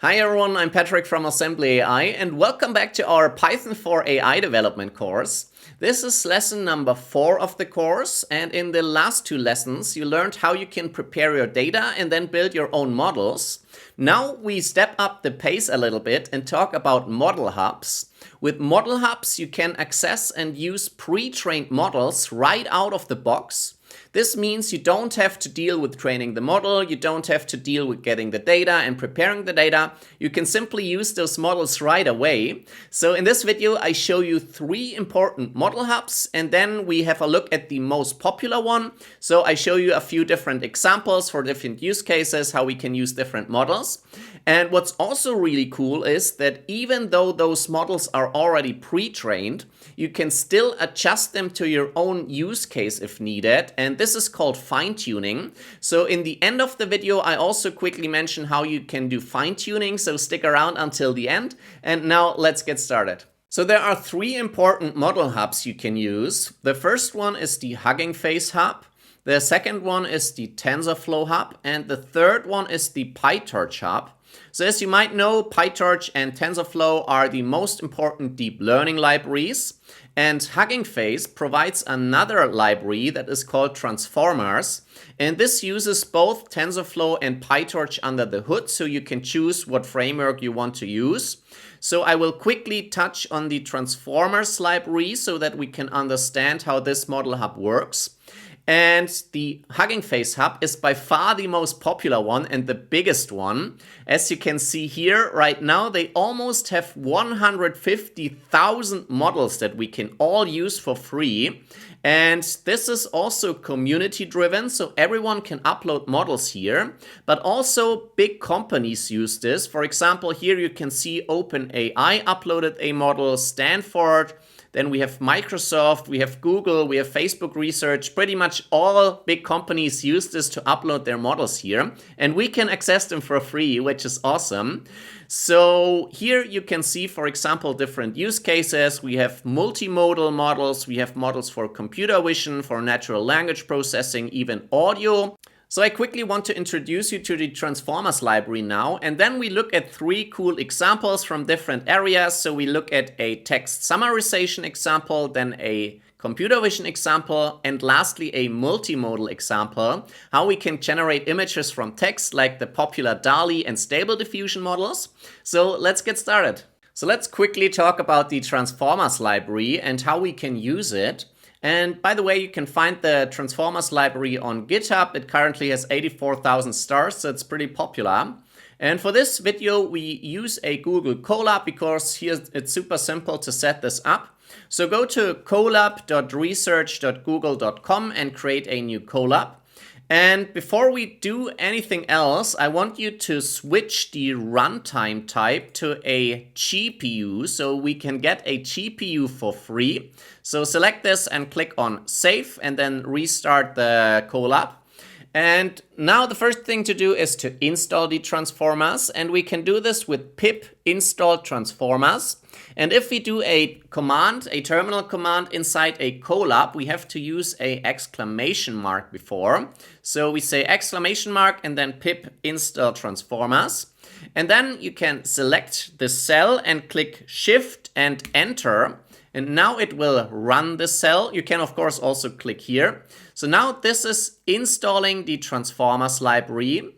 Hi everyone, I'm Patrick from AssemblyAI and welcome back to our Python for AI development course. This is lesson number 4 of the course, and in the last 2 lessons you learned how you can prepare your data and then build your own models. Now we step up the pace a little bit and talk about model hubs. With model hubs you can access and use pre-trained models right out of the box. This means you don't have to deal with training the model, you don't have to deal with getting the data and preparing the data. You can simply use those models right away. So in this video I show you 3 important model hubs and then we have a look at the most popular one. So I show you a few different examples for different use cases, how we can use different models. And what's also really cool is that even though those models are already pre-trained, you can still adjust them to your own use case if needed, and this is called fine-tuning. So in the end of the video I also quickly mention how you can do fine-tuning, so stick around until the end. And now let's get started. So there are 3 important model hubs you can use. The first one is the HuggingFace Hub. The second one is the TensorFlow Hub, and the third one is the PyTorch Hub. So as you might know, PyTorch and TensorFlow are the most important deep learning libraries, and HuggingFace provides another library that is called Transformers, and this uses both TensorFlow and PyTorch under the hood, so you can choose what framework you want to use. So I will quickly touch on the Transformers library so that we can understand how this model hub works. And the HuggingFace Hub is by far the most popular one and the biggest one. As you can see here, right now they almost have 150,000 models that we can all use for free. And this is also community driven, so everyone can upload models here. But also big companies use this. For example, here you can see OpenAI uploaded a model, Stanford. Then we have Microsoft, we have Google, we have Facebook Research. Pretty much all big companies use this to upload their models here. And we can access them for free, which is awesome. So here you can see, for example, different use cases. We have multimodal models, we have models for computer vision, for natural language processing, even audio. So I quickly want to introduce you to the Transformers library now, and then we look at 3 cool examples from different areas. So we look at a text summarization example, then a computer vision example, and lastly a multimodal example, how we can generate images from text like the popular DALL-E and Stable Diffusion models. So let's get started. So let's quickly talk about the Transformers library and how we can use it. And by the way, you can find the Transformers library on GitHub. It currently has 84,000 stars, so it's pretty popular. And for this video, we use a Google Colab because here it's super simple to set this up. So go to colab.research.google.com and create a new Colab. And before we do anything else, I want you to switch the runtime type to a GPU so we can get a GPU for free. So select this and click on Save and then restart the Colab. And now the first thing to do is to install the transformers, and we can do this with pip install transformers. And if we do a command, a terminal command inside a Colab, we have to use a exclamation mark before. So we say exclamation mark and then pip install transformers. And then you can select the cell and click Shift and Enter. And now it will run the cell. You can of course also click here. So now this is installing the Transformers library.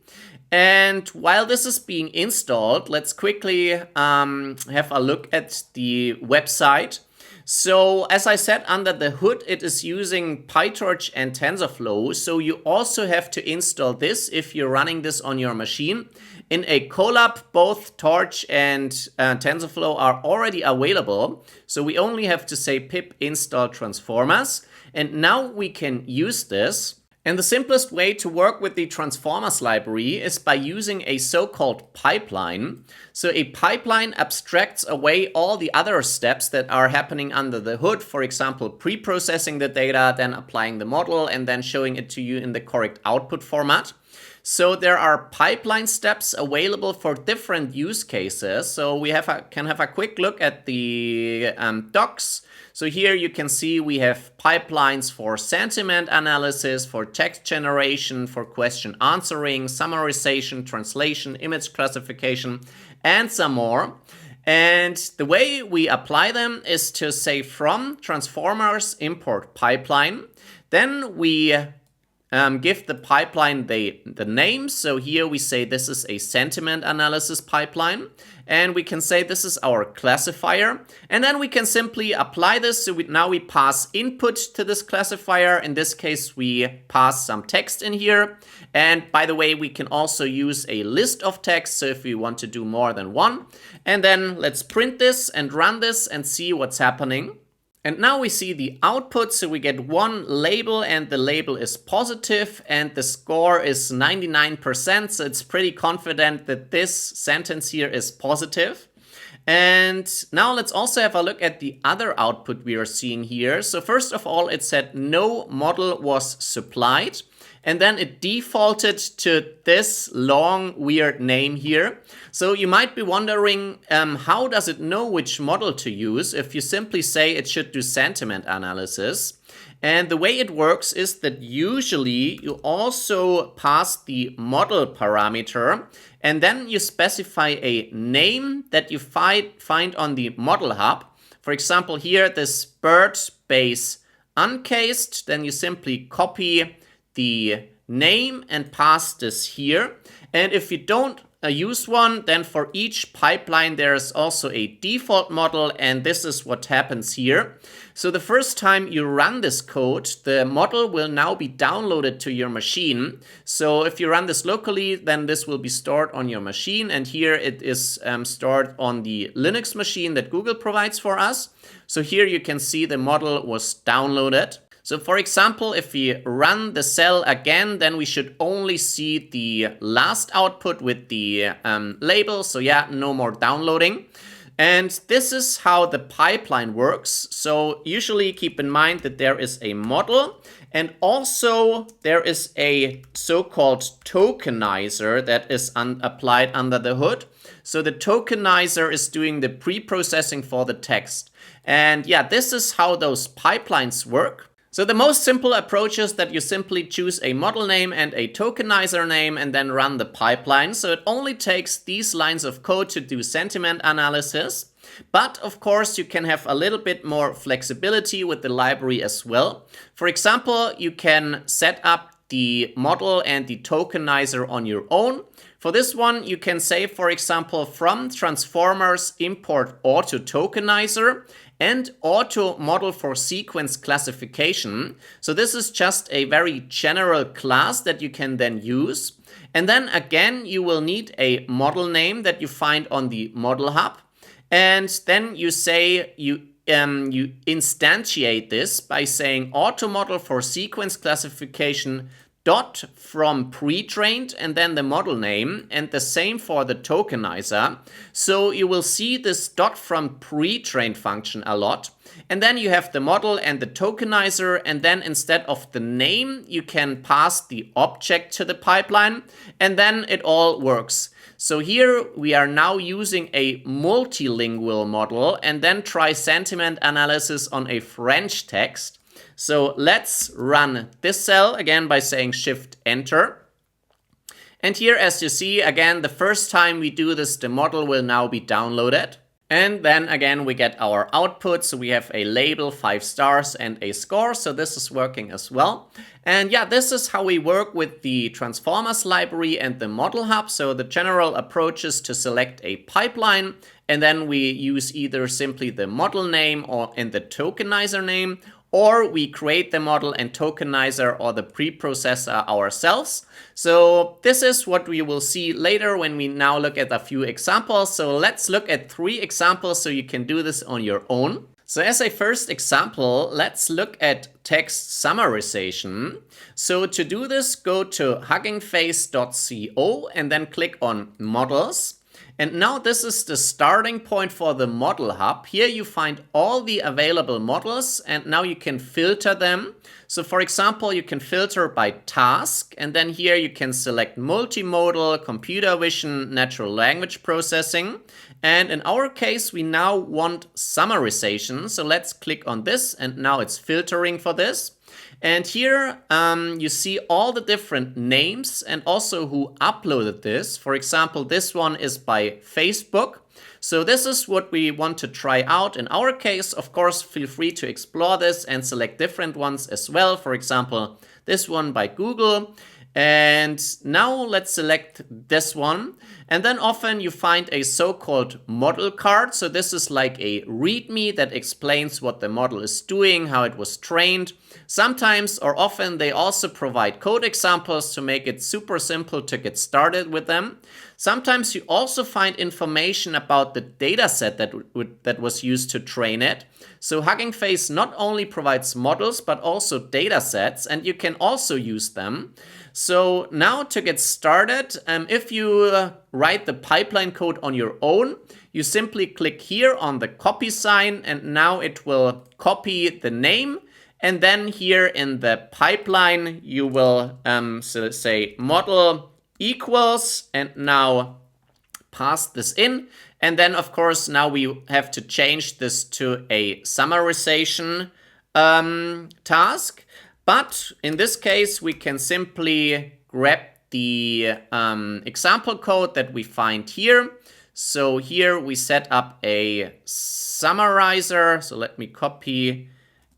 And while this is being installed, let's quickly have a look at the website. So as I said, under the hood, it is using PyTorch and TensorFlow. So you also have to install this if you're running this on your machine. In a Colab, both Torch and TensorFlow are already available. So we only have to say pip install transformers. And now we can use this. And the simplest way to work with the Transformers library is by using a so-called pipeline. So a pipeline abstracts away all the other steps that are happening under the hood. For example, pre-processing the data, then applying the model, and then showing it to you in the correct output format. So there are pipeline steps available for different use cases. So we can have a quick look at the docs. So here you can see we have pipelines for sentiment analysis, for text generation, for question answering, summarization, translation, image classification, and some more. And the way we apply them is to say from transformers import pipeline. Then we give the pipeline the name. So here we say this is a sentiment analysis pipeline. And we can say this is our classifier. And then we can simply apply this. So now we pass input to this classifier. In this case, we pass some text in here. And by the way, we can also use a list of text. So if we want to do more than one. And then let's print this and run this and see what's happening. And now we see the output, so we get one label and the label is positive and the score is 99%, so it's pretty confident that this sentence here is positive. And now let's also have a look at the other output we are seeing here. So first of all, it said no model was supplied. And then it defaulted to this long, weird name here. So you might be wondering, how does it know which model to use if you simply say it should do sentiment analysis? And the way it works is that usually you also pass the model parameter and then you specify a name that you find on the model hub. For example, here, this bird base uncased, then you simply copy the name and pass this here. And if you don't use one, then for each pipeline there is also a default model, and this is what happens here. So the first time you run this code, the model will now be downloaded to your machine. So if you run this locally, then this will be stored on your machine, and here it is stored on the Linux machine that Google provides for us. So here you can see the model was downloaded. So for example, if we run the cell again, then we should only see the last output with the label. So yeah, no more downloading. And this is how the pipeline works. So usually keep in mind that there is a model and also there is a so-called tokenizer that is applied under the hood. So the tokenizer is doing the pre-processing for the text. And yeah, this is how those pipelines work. So the most simple approach is that you simply choose a model name and a tokenizer name and then run the pipeline. So it only takes these lines of code to do sentiment analysis. But of course, you can have a little bit more flexibility with the library as well. For example, you can set up the model and the tokenizer on your own. For this one, you can say, for example, from transformers import auto tokenizer and auto model for sequence classification. So this is just a very general class that you can then use. And then again, you will need a model name that you find on the model hub. And then you say you instantiate this by saying auto model for sequence classification dot from pre-trained and then the model name, and the same for the tokenizer. So you will see this dot from pre-trained function a lot. And then you have the model and the tokenizer, and then instead of the name, you can pass the object to the pipeline, and then it all works. So here we are now using a multilingual model and then try sentiment analysis on a French text. So let's run this cell again by saying Shift Enter. And here, as you see, again, the first time we do this, the model will now be downloaded. And then again, we get our output. So we have a label, 5 stars, and a score. So this is working as well. And yeah, this is how we work with the Transformers library and the Model Hub. So the general approach is to select a pipeline, and then we use either simply the model name or in the tokenizer name, or we create the model and tokenizer or the preprocessor ourselves. So this is what we will see later when we now look at a few examples. So let's look at 3 examples so you can do this on your own. So as a first example, let's look at text summarization. So to do this, go to huggingface.co and then click on models. And now this is the starting point for the model hub. Here you find all the available models, and now you can filter them. So for example, you can filter by task, and then here you can select multimodal, computer vision, natural language processing. And in our case, we now want summarization. So let's click on this, and now it's filtering for this. And here you see all the different names and also who uploaded this. For example, this one is by Facebook. So this is what we want to try out. In our case, of course, feel free to explore this and select different ones as well. For example, this one by Google. And now let's select this one. And then often you find a so-called model card. So this is like a README that explains what the model is doing, how it was trained. Sometimes or often they also provide code examples to make it super simple to get started with them. Sometimes you also find information about the data set that was used to train it. So Hugging Face not only provides models, but also data sets, and you can also use them. So now to get started, if you write the pipeline code on your own, you simply click here on the copy sign, and now it will copy the name. And then here in the pipeline, you will say model equals, and now pass this in. And then, of course, now we have to change this to a summarization task. But in this case, we can simply grab the example code that we find here. So here we set up a summarizer. So let me copy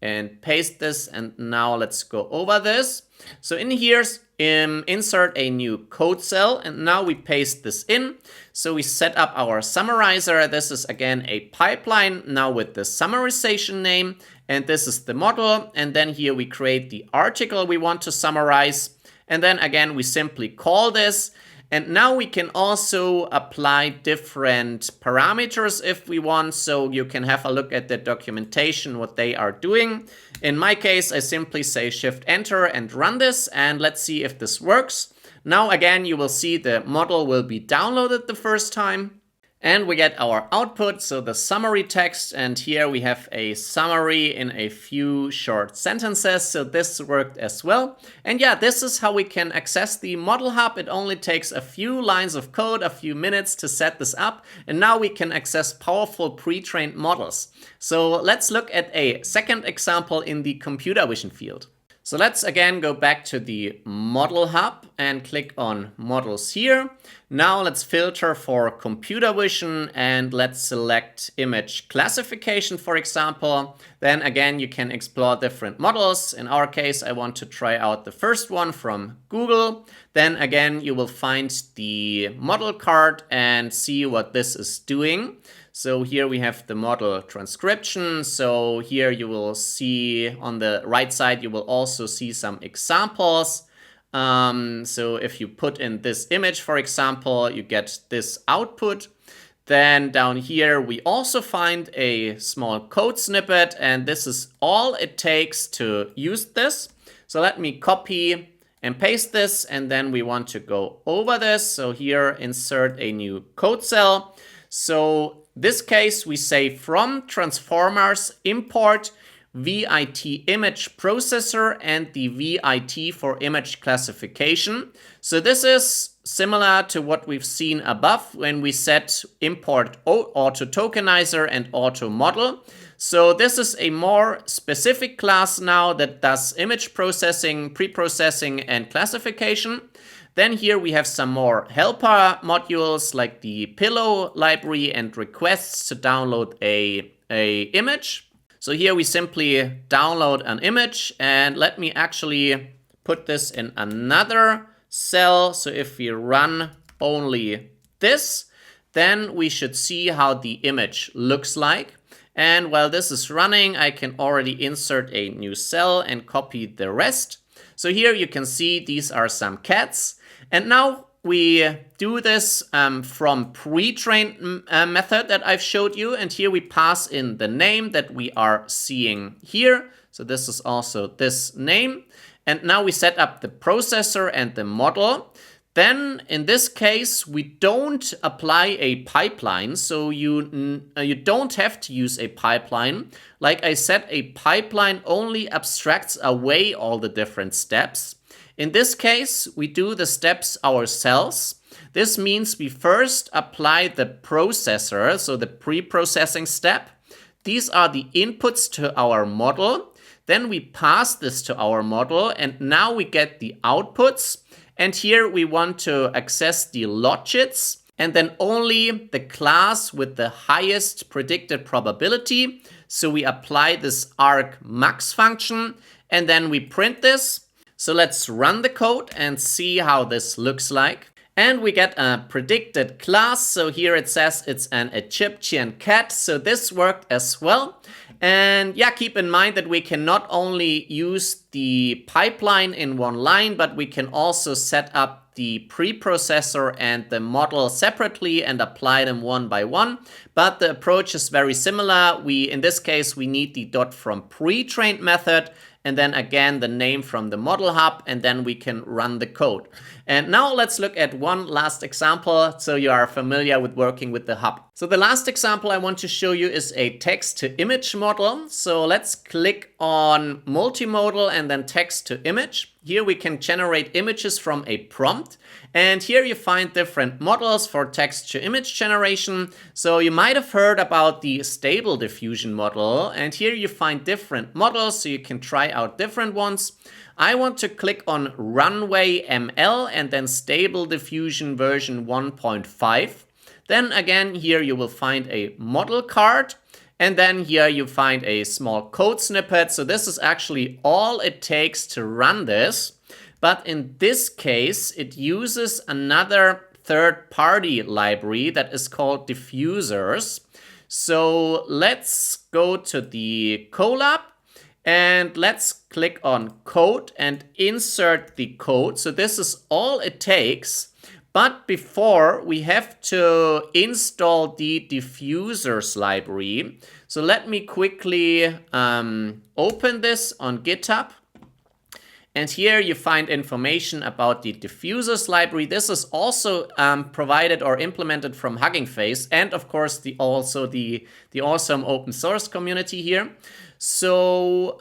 and paste this, and now let's go over this. So in here, insert a new code cell, and now we paste this in. So we set up our summarizer. This is again a pipeline now with the summarization name, and this is the model. And then here we create the article we want to summarize. And then again, we simply call this. And now we can also apply different parameters if we want. So you can have a look at the documentation, what they are doing. In my case, I simply say Shift Enter and run this. And let's see if this works. Now again, you will see the model will be downloaded the first time. And we get our output, so the summary text, and here we have a summary in a few short sentences, so this worked as well. And yeah, this is how we can access the Model Hub. It only takes a few lines of code, a few minutes to set this up, and now we can access powerful pre-trained models. So let's look at a second example in the computer vision field. So let's again go back to the Model Hub and click on Models here. Now let's filter for computer vision and let's select image classification, for example. Then again, you can explore different models. In our case, I want to try out the first one from Google. Then again, you will find the model card and see what this is doing. So here we have the model transcription. So here you will see on the right side, you will also see some examples. So if you put in this image, for example, you get this output. Then down here, we also find a small code snippet, and this is all it takes to use this. So let me copy and paste this, and then we want to go over this. So here, insert a new code cell. So this case, we say from transformers import VIT image processor and the VIT for image classification. So this is similar to what we've seen above when we set import auto tokenizer and auto model. So this is a more specific class now that does image processing, pre-processing, and classification. Then here we have some more helper modules like the pillow library and requests to download a image. So here we simply download an image, and let me actually put this in another cell. So if we run only this, then we should see how the image looks like. And while this is running, I can already insert a new cell and copy the rest. So here you can see these are some cats. And now we do this from pre-trained method that I've showed you. And here we pass in the name that we are seeing here. So this is also this name. And now we set up the processor and the model. Then in this case, we don't apply a pipeline, so you don't have to use a pipeline. Like I said, a pipeline only abstracts away all the different steps. In this case, we do the steps ourselves. This means we first apply the processor, so the pre-processing step. These are the inputs to our model. Then we pass this to our model, and now we get the outputs. And here we want to access the logits, and then only the class with the highest predicted probability. So we apply this argmax function, and then we print this. So let's run the code and see how this looks like. And we get a predicted class. So here it says it's an Egyptian cat. So this worked as well. And yeah, keep in mind that we can not only use the pipeline in one line, but we can also set up the preprocessor and the model separately and apply them one by one. But the approach is very similar. In this case, we need the dot from pre-trained method, and then again the name from the model hub, and then we can run the code. And now let's look at one last example so you are familiar with working with the hub. So the last example I want to show you is a text to image model. So let's click on multimodal and then text to image. Here we can generate images from a prompt. And here you find different models for text to image generation. So you might have heard about the stable diffusion model. And here you find different models so you can try out different ones. I want to click on Runway ML and then Stable Diffusion version 1.5. Then again, here you will find a model card. And then here you find a small code snippet. So this is actually all it takes to run this. But in this case, it uses another third-party library that is called Diffusers. So let's go to the Colab. And let's click on code and insert the code. So this is all it takes. But before, we have to install the diffusers library. So let me quickly open this on GitHub. And here you find information about the diffusers library. This is also provided or implemented from HuggingFace, and of course also the awesome open source community here. So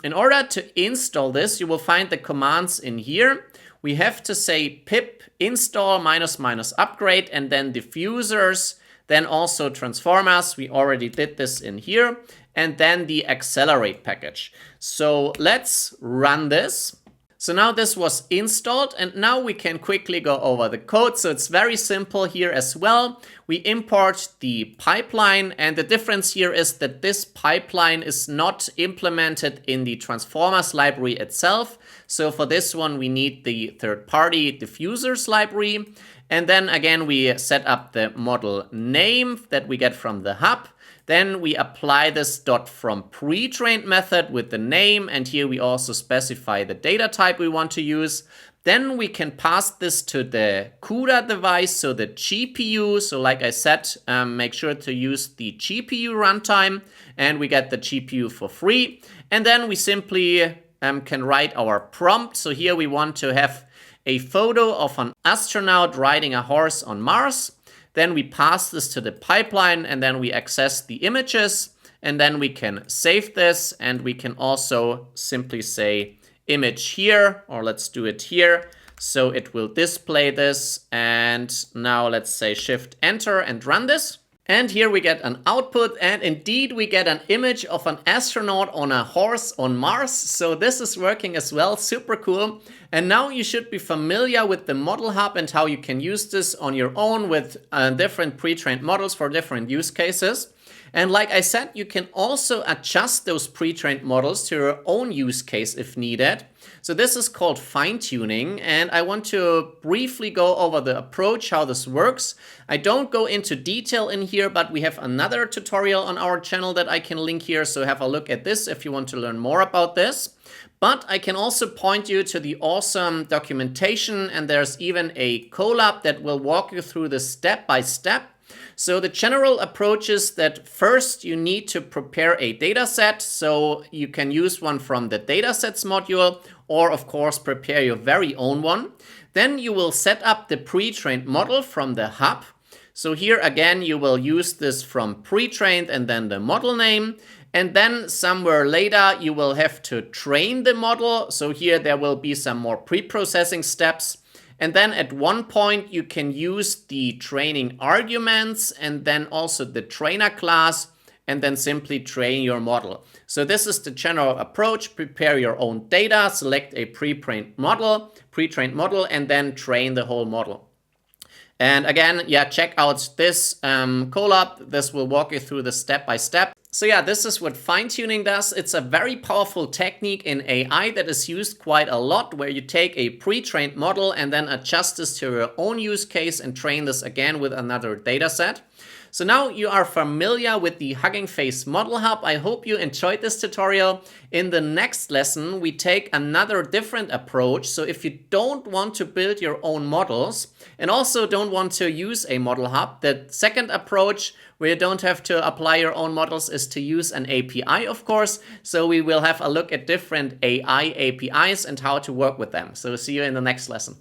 in order to install this, you will find the commands in here. We have to say pip install -- upgrade and then diffusers, then also transformers. We already did this in here. And then the accelerate package. So let's run this. So now this was installed, and now we can quickly go over the code. So it's very simple here as well. We import the pipeline, and the difference here is that this pipeline is not implemented in the transformers library itself. So for this one, we need the third-party diffusers library. And then again, we set up the model name that we get from the hub. Then we apply this dot from pre-trained method with the name, and here we also specify the data type we want to use. Then we can pass this to the CUDA device, so the GPU. So like I said, make sure to use the GPU runtime, and we get the GPU for free. And then we simply can write our prompt. So here we want to have a photo of an astronaut riding a horse on Mars. Then we pass this to the pipeline, and then we access the images, and then we can save this, and we can also simply say image here, or let's do it here. So it will display this, and now let's say Shift Enter and run this. And here we get an output, and indeed we get an image of an astronaut on a horse on Mars. So this is working as well, super cool. And now you should be familiar with the model hub and how you can use this on your own with different pre-trained models for different use cases. And like I said, you can also adjust those pre-trained models to your own use case if needed. So this is called fine-tuning, and I want to briefly go over the approach, how this works. I don't go into detail in here, but we have another tutorial on our channel that I can link here, so have a look at this if you want to learn more about this. But I can also point you to the awesome documentation, and there's even a Colab that will walk you through this step by step. So the general approach is that first you need to prepare a dataset, so you can use one from the datasets module, or of course prepare your very own one. Then you will set up the pre-trained model from the hub. So here again, you will use this from pre-trained and then the model name. And then somewhere later, you will have to train the model. So here there will be some more pre-processing steps. And then at one point, you can use the training arguments and then also the trainer class, and then simply train your model. So this is the general approach. Prepare your own data, select a pre-trained model, and then train the whole model. And again, yeah, check out this collab. This will walk you through the step by step. So yeah, this is what fine-tuning does. It's a very powerful technique in AI that is used quite a lot, where you take a pre-trained model and then adjust this to your own use case and train this again with another data set. So now you are familiar with the Hugging Face Model Hub. I hope you enjoyed this tutorial. In the next lesson, we take another different approach. So if you don't want to build your own models and also don't want to use a model hub, the second approach where you don't have to apply your own models is to use an API, of course. So we will have a look at different AI APIs and how to work with them. So see you in the next lesson.